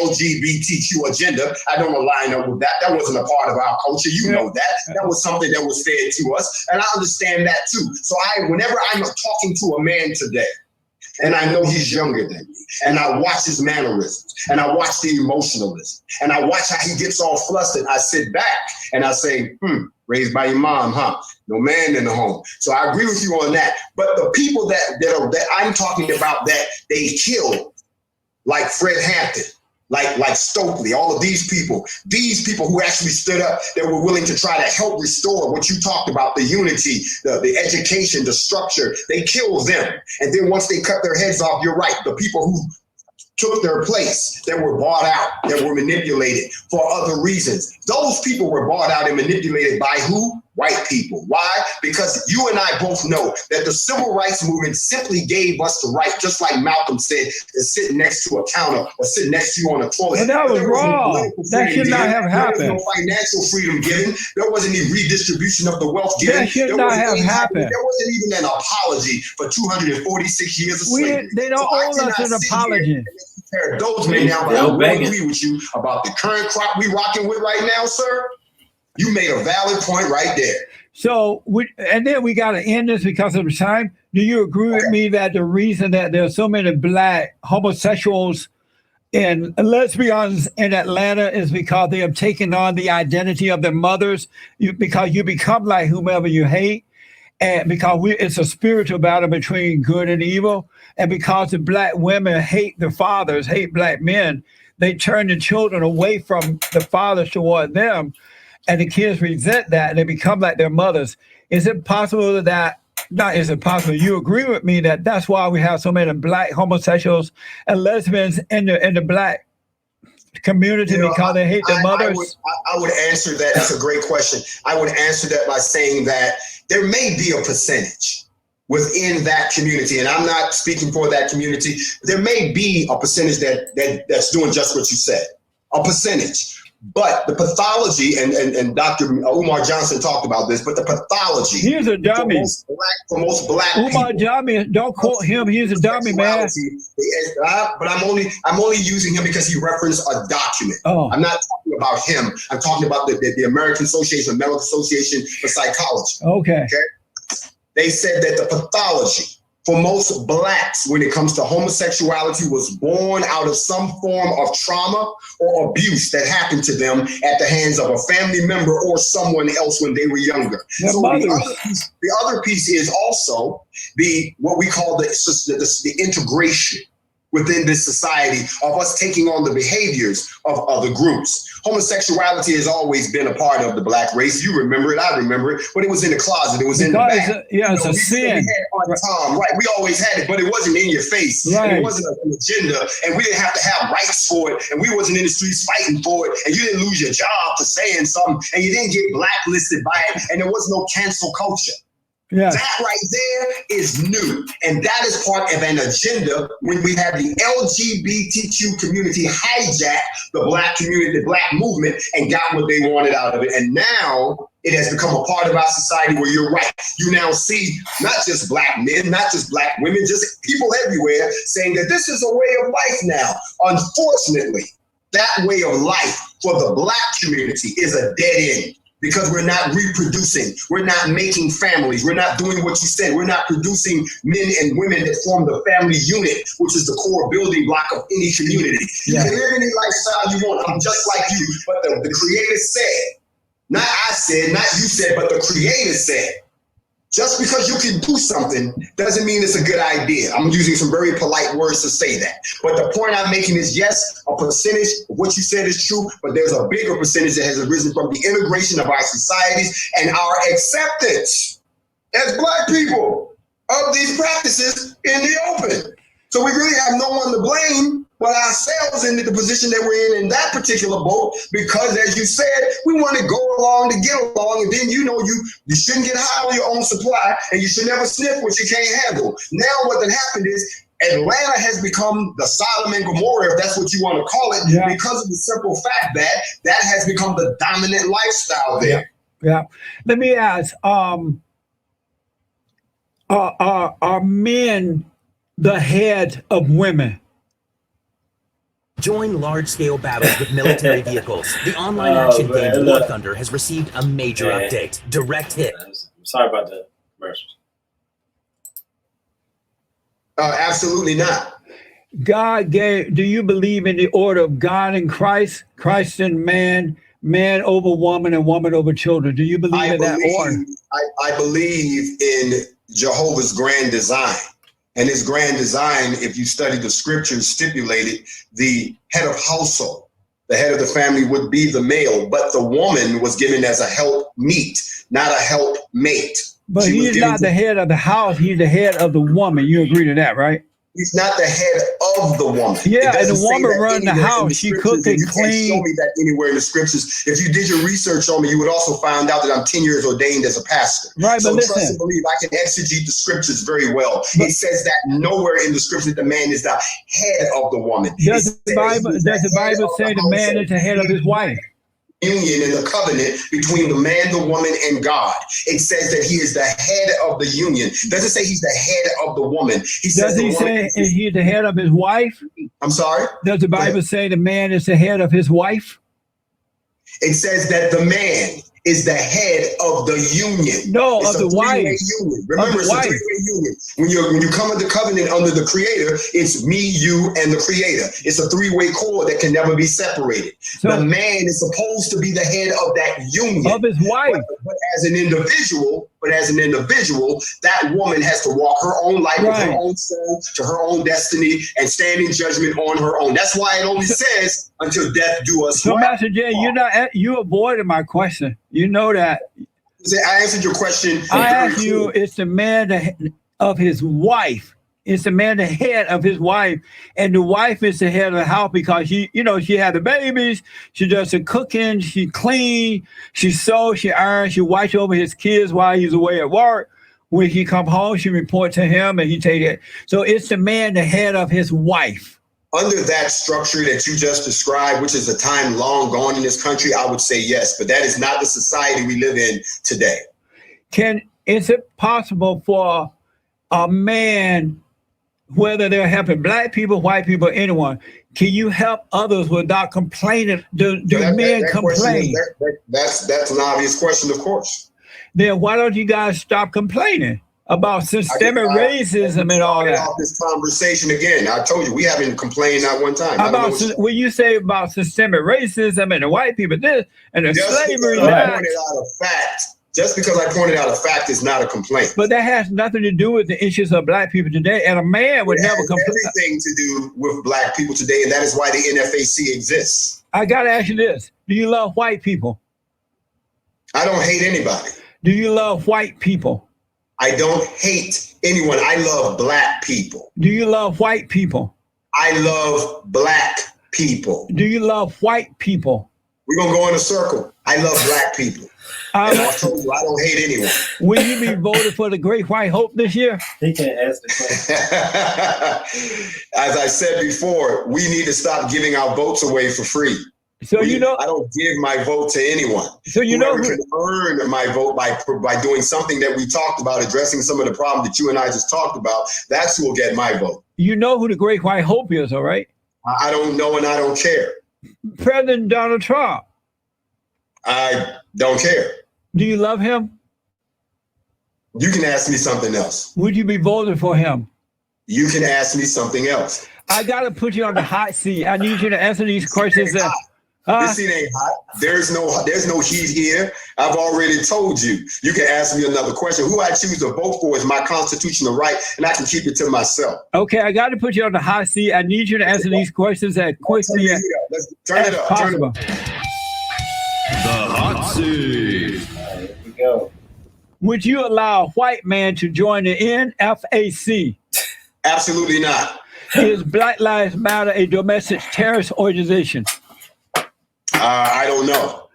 LGBTQ agenda. I don't align up with that. That wasn't a part of our culture. You know that. That was something that was fed to us. And I understand that too. So whenever I'm talking to a man today And I know he's younger than me. And I watch his mannerisms. And I watch the emotionalism. And I watch how he gets all flustered. I sit back and I say, raised by your mom, huh? No man in the home. So I agree with you on that. But the people that I'm talking about that they killed, like Fred Hampton, like Stokely, all of these people who actually stood up, that were willing to try to help restore what you talked about, the unity, the education, the structure, they killed them. And then once they cut their heads off, you're right, the people who took their place, that were bought out, that were manipulated for other reasons. Those people were bought out and manipulated by who? White people. Why? Because you and I both know that the civil rights movement simply gave us the right, just like Malcolm said, to sit next to a counter or sit next to you on a toilet. But that was wrong. That should not have happened. There was no financial freedom given. There wasn't any redistribution of the wealth given. That should not have happened. There wasn't even an apology for 246 years of slavery. They don't owe us an apology. Those men now, but I will agree with you about the current crop we rocking with right now, sir. You made a valid point right there. So, and then we got to end this because of the time. Do you agree with me that the reason that there are so many black homosexuals and lesbians in Atlanta is because they have taken on the identity of their mothers? Because you become like whomever you hate, and because it's a spiritual battle between good and evil, and because the black women hate the fathers, hate black men, they turn the children away from the fathers toward them. And the kids resent that, and they become like their mothers. Is it possible that, not is it possible, you agree with me that that's why we have so many black homosexuals and lesbians in the black community, because they hate their mothers? I would answer that. That's a great question. I would answer that by saying that there may be a percentage within that community, and I'm not speaking for that community. There may be a percentage that's doing just what you said, a percentage. But the pathology, and Dr. Umar Johnson talked about this, but the pathology. He's a dummy. For most black Umar people. Johnson, don't quote him. He's a dummy, man. But I'm only using him because he referenced a document. Oh. I'm not talking about him. I'm talking about the American Association, Medical Association for Psychology. Okay. They said that the pathology for most blacks when it comes to homosexuality was born out of some form of trauma or abuse that happened to them at the hands of a family member or someone else when they were younger. So the other piece is also what we call the integration within this society of us taking on the behaviors of other groups. Homosexuality has always been a part of the black race. You remember it, I remember it, but it was in the closet, it was in the back. It's a sin. Right, we always had it, but it wasn't in your face. Right. And it wasn't an agenda, and we didn't have to have rights for it, and we wasn't in the streets fighting for it, and you didn't lose your job for saying something, and you didn't get blacklisted by it, and there was no cancel culture. Yeah. That right there is new. And that is part of an agenda when we have the LGBTQ community hijack the black community, the black movement, and got what they wanted out of it. And now it has become a part of our society where you're right. You now see not just black men, not just black women, just people everywhere saying that this is a way of life now. Unfortunately, that way of life for the black community is a dead end. Because we're not reproducing, we're not making families, we're not doing what you said, we're not producing men and women that form the family unit, which is the core building block of any community. Yeah. You can live any lifestyle you want, I'm just like you, but the Creator said, not I said, not you said, but the Creator said, just because you can do something doesn't mean it's a good idea. I'm using some very polite words to say that. But the point I'm making is, yes, a percentage of what you said is true, but there's a bigger percentage that has arisen from the integration of our societies and our acceptance as black people of these practices in the open. So we really have no one to blame but ourselves in the position that we're in that particular boat, because as you said, we want to go along to get along, and then you shouldn't get high on your own supply, and you should never sniff what you can't handle. Now what had happened is Atlanta has become the Sodom and Gomorrah, if that's what you want to call it, because of the simple fact that that has become the dominant lifestyle there. Yeah. Let me ask, are men the head of women? Join large-scale battles with military vehicles. The online action game War Thunder has received a major update. Direct hit. I'm sorry about the commercials. Absolutely not. God gave, do you believe in the order of God and Christ? Christ and man, man over woman, and woman over children. Do you believe in that order? I believe in Jehovah's grand design. And his grand design, if you study the scriptures, stipulated the head of household, the head of the family would be the male, but the woman was given as a help meet, not a help mate. But he's not the head of the house. He's the head of the woman. You agree to that, right? He's not the head of the woman. Yeah, and the woman run the house. She cooked and cleaned. Show me that anywhere in the scriptures. If you did your research on me, you would also find out that I'm 10 years ordained as a pastor. Right, so but listen, trust and believe I can exegete the scriptures very well. It says that nowhere in the scripture the man is the head of the woman. Does the Bible say the man is the head of his wife? Union and the covenant between the man, the woman, and God. It says that he is the head of the union. It doesn't say he's the head of the woman. Does he say he's the head of his wife? I'm sorry? Does the Bible say the man is the head of his wife? It says that the man is the head of the union. No, it's of the wife. Union. Remember, it's a three-way union. When you come into covenant under the Creator, it's me, you, and the Creator. It's a three-way cord that can never be separated. So, the man is supposed to be the head of that union. Of his wife. But as an individual, that woman has to walk her own life with her own soul, to her own destiny, and stand in judgment on her own. That's why it only says until death do us. So, Master Jay, you avoided my question. You know that. I answered your question. I asked you, it's the man of his wife. It's the man the head of his wife, and the wife is the head of the house because she had the babies. She does the cooking, she clean, she sews, she irons, she watches over his kids while he's away at work. When he come home, she reports to him, and he take it. So it's the man the head of his wife. Under that structure that you just described, which is a time long gone in this country, I would say yes, but that is not the society we live in today. Is it possible for a man, whether they're helping black people, white people, anyone, can you help others without complaining? Do men complain? That's an obvious question, of course. Then why don't you guys stop complaining about systemic racism and all that? This conversation again. I told you we haven't complained not one time. When you say about systemic racism and the white people this and the slavery that. Just because I pointed out a fact is not a complaint. But that has nothing to do with the issues of black people today. And a man would never complain. Everything to do with black people today, and that is why the NFAC exists. I got to ask you this. Do you love white people? I don't hate anybody. Do you love white people? I don't hate anyone. I love black people. Do you love white people? I love black people. Do you love white people? We're going to go in a circle. I love black people. And I told you, I don't hate anyone. Will you be voted for the Great White Hope this year? He can't ask the question. As I said before, we need to stop giving our votes away for free. So I don't give my vote to anyone. So whoever can earn my vote by doing something that we talked about, addressing some of the problems that you and I just talked about, that's who will get my vote. You know who the Great White Hope is, all right? I don't know and I don't care. President Donald Trump. I don't care. Do you love him? You can ask me something else. Would you be voting for him? You can ask me something else. I got to put you on the hot seat. I need you to answer these questions. This seat ain't hot. There's no heat here. I've already told you. You can ask me another question. Who I choose to vote for is my constitutional right, and I can keep it to myself. Okay, I got to put you on the hot seat. I need you to answer these questions as quickly as possible. The hot seat. Here we go. Would you allow a white man to join the NFAC? Absolutely not. Is Black Lives Matter a domestic terrorist organization? I don't know.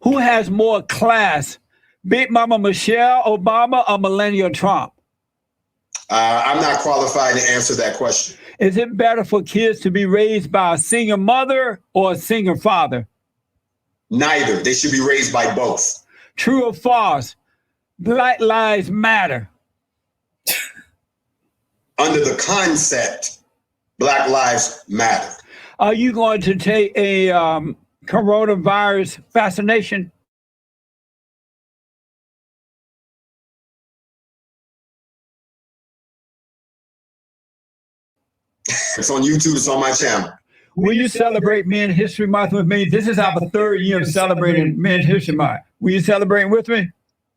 Who has more class, Big Mama Michelle Obama or Melania Trump? I'm not qualified to answer that question. Is it better for kids to be raised by a single mother or a single father? Neither. They should be raised by both. True or false? Black Lives Matter. Under the concept, Black Lives Matter. Are you going to take a coronavirus vaccination? It's on YouTube. It's on my channel. Will you celebrate Men's History Month with me? This is our third year of celebrating Men's History Month. Will you celebrate with me?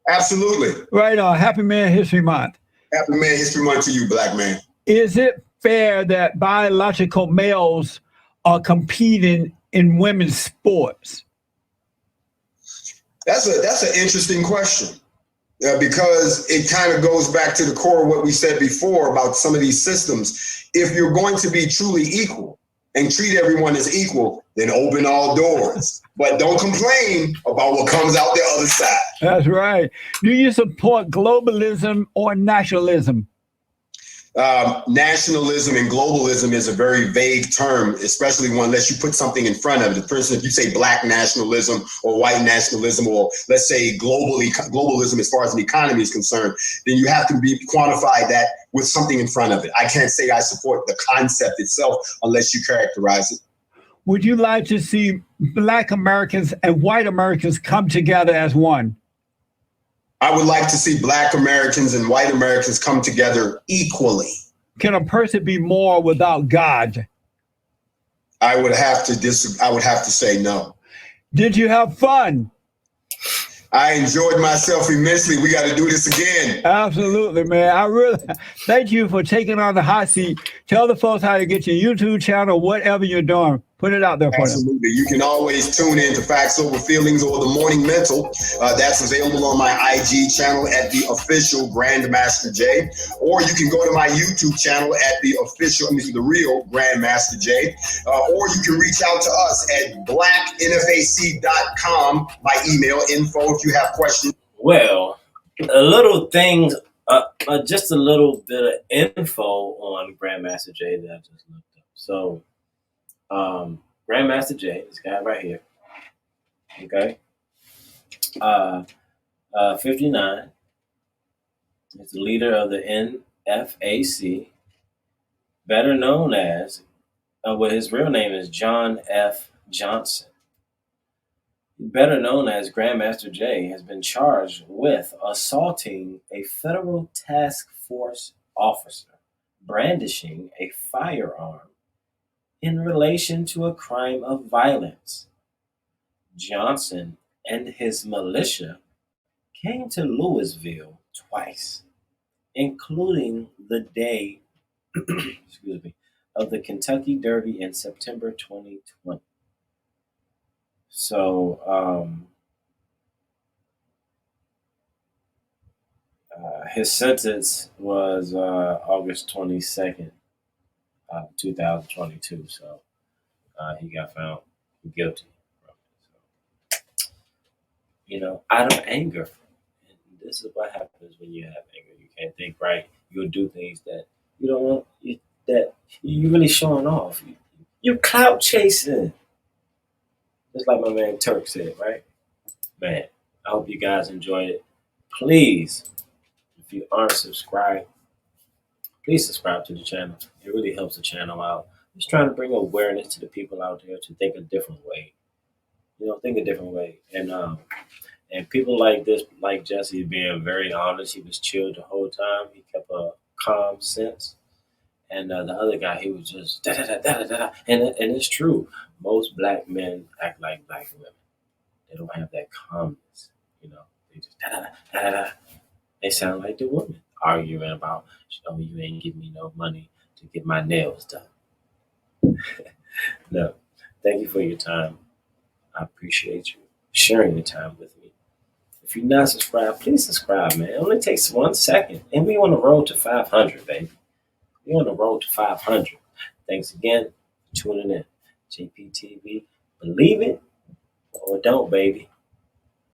Absolutely. Right on. Happy Men's History Month. Happy Man History Month to you, black man. Is it fair that biological males are competing in women's sports? That's an interesting question. Because it kind of goes back to the core of what we said before about some of these systems. If you're going to be truly equal and treat everyone as equal, then open all doors. But don't complain about what comes out the other side. That's right. Do you support globalism or nationalism? Nationalism and globalism is a very vague term, especially unless you put something in front of it. For instance, if you say black nationalism or white nationalism, or let's say globalism as far as an economy is concerned, then you have to quantify that with something in front of it. I can't say I support the concept itself unless you characterize it. Would you like to see black Americans and white Americans come together as one? I would like to see black Americans and white Americans come together equally. Can a person be moral without God? I would have to say no. Did you have fun? I enjoyed myself immensely. We got to do this again. Absolutely, man. I really thank you for taking on the hot seat. Tell the folks how to get your YouTube channel, whatever you're doing. Put it out there for them. Absolutely. You can always tune in to Facts Over Feelings or The Morning Mental. That's available on my IG channel at the official Grandmaster Jay. Or you can go to my YouTube channel at the real Grandmaster Jay. Or you can reach out to us at blacknfac.com by email info if you have questions. Well, a little thing, just a little bit of info on Grandmaster Jay that I just looked up. So, Grandmaster Jay, this guy right here, okay, 59, is the leader of the NFAC, better known as, his real name is John F. Johnson. Better known as Grandmaster Jay, has been charged with assaulting a federal task force officer, brandishing a firearm in relation to a crime of violence. Johnson and his militia came to Louisville twice, including the day of the Kentucky Derby in September 2020. So, his sentence was August 22nd, 2022. So, he got found guilty. So, out of anger. And this is what happens when you have anger. You can't think right. You'll do things that you don't want, that you're really showing off. You're clout chasing. Just like my man Turk said, right? Man, I hope you guys enjoyed it. Please, if you aren't subscribed, please subscribe to the channel. It really helps the channel out. Just trying to bring awareness to the people out there to think a different way. Think a different way. And people like this, like Jesse, being very honest. He was chilled the whole time. He kept a calm sense. And the other guy, he was just da-da-da-da-da-da. And it's true. Most black men act like black women. They don't have that calmness. They just da-da-da-da-da. They sound like the woman arguing about, you ain't giving me no money to get my nails done. No. Thank you for your time. I appreciate you sharing your time with me. If you're not subscribed, please subscribe, man. It only takes 1 second. And we on the road to 500, baby. We're on the road to 500. Thanks again for tuning in. JPTV, believe it or don't, baby.